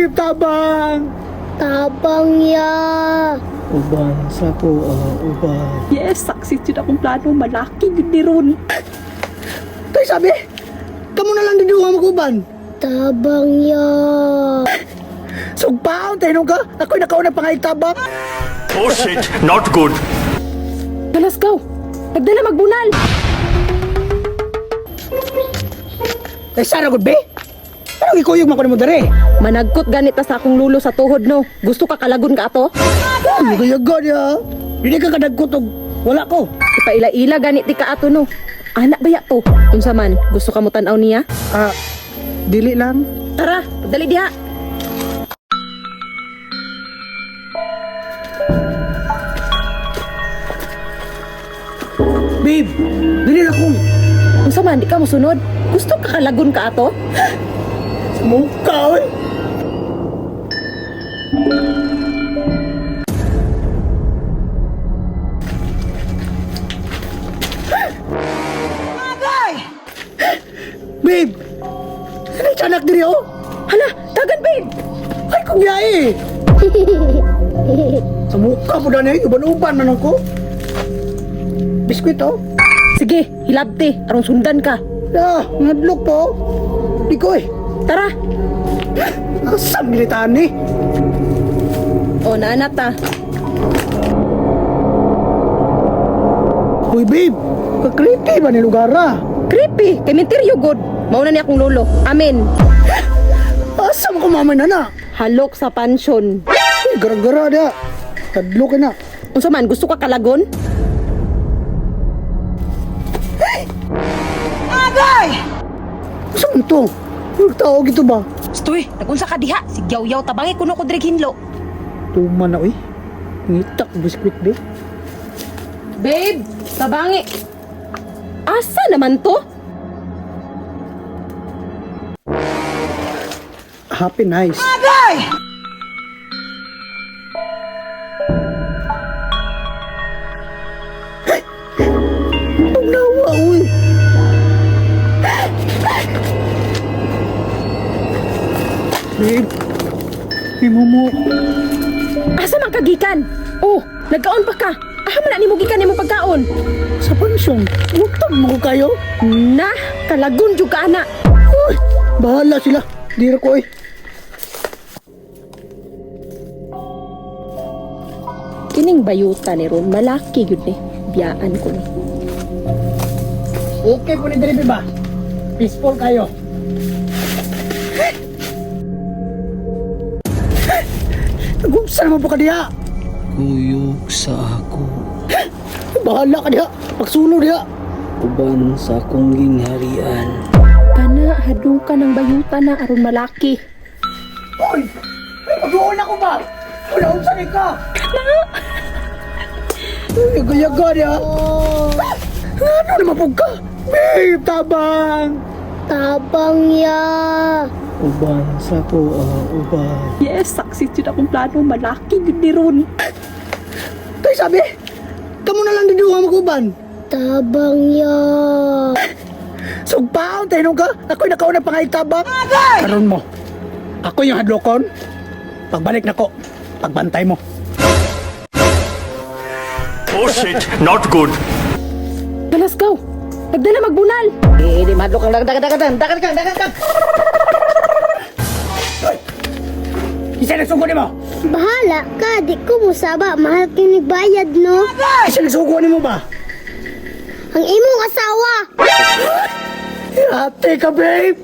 Babe, tabang! Tabang ya. Uban sa ko, uban. Yes, success yun akong plano. Malaki yun ni Ron. Tay sabi, kamu na lang diduwa mag-uban. Tabang ya. Sugpaon, tayo ka. Ako'y nakauna pa nga itabang. Oh shit, not good. Let's go. Nagdala magbunal. Tay sana good, be? Anong ikuyog man ko mo dere? Managkot ganit na sa akong lulo sa tuhod, no? Gusto ka kalagon ka ato? Ano kaya ya? Hindi ka kadagkotog. Wala ko. Ipaila-ila ganit di ka ato, no? Anak baya to? Unsa man, gusto ka mo tanaw niya? Dili lang. Tara, dali diha. Babe, dili na ko. Unsa man, di ka mo sunod? Gusto ka kalagon ka ato? Mukha, eh. Babe! Ano yung tiyanak diri, oh? Hala, dagan babe! Ay, kung yai! Sa mukha po na uban-uban man ako. Biskwit, oh. Sige, hilabti, arong sundan ka. Ngadlok po. Di ko, eh. Tara! Asam gilitaan, eh. O, naanap ta. Uy, babe. Ka-creepy ba ni lugar, ah? Creepy, kay mentiryo good. Mauna ni akong lolo. Amen. Asam ko mamay na na. Halok sa pansyon. Ay, gara-gara na. Kadlok ka na. Unsa man, gusto ka kalagon? Saan to? Tao gito ba? Stoy, nagunsa ka diha. Sigyaw-yaw tabangi kuno ko direk hinlo. Tuman na, uy. Ngitak, biskwit, babe. Babe, tabangi. Asa naman to? Happy nice. Pagnawa, uy. Babe, himumo. Asa man kagikan? Oh, nagkaon pa ka. Ah, man ni mo gikan nimo pagkaon. Sa pansyon, utang mo kayo. Na, kalagon jud ka ana. Uy, bahala sila. Dira ko, eh. Kining bayuta ni Ron, malaki yun eh. Biyaan ko ni. Okay po ni Deribe ba? Peaceful kayo. Nagumsan mo po ka diha. Kuyog sa ako, Bahala ka diha. Pagsulo diha. uban sa akong gingharian. Kana, hadung ka ng bayuta na aron malaki. Uy! Ay, mag-uon ako ba? Wala akong sanay ka. Uy, gaya-gaya diha. Ano naman po ka? Babe, tabang! Tabang ya. Uban sa ko, uban. Yes, success yun akong plano. Malaki yun ni Ron. Tay sabi, kamu na lang diduwa mag-uban. Tabang ya. Sugpaon, tayo ka. Ako'y nakauna pa nga itabang. Karon mo. Ako yung hadlokon. Pagbalik na ko, pagbantay mo. Oh shit, not good. Let's go. Nagdala magbunal. Di madlok ang dagan. Isa nagsugo ni mo? Bahala ka, di ko musaba. Mahal kinig bayad, no? Isa nagsugo ni mo ba? Ang imong asawa. Ate ka, babe!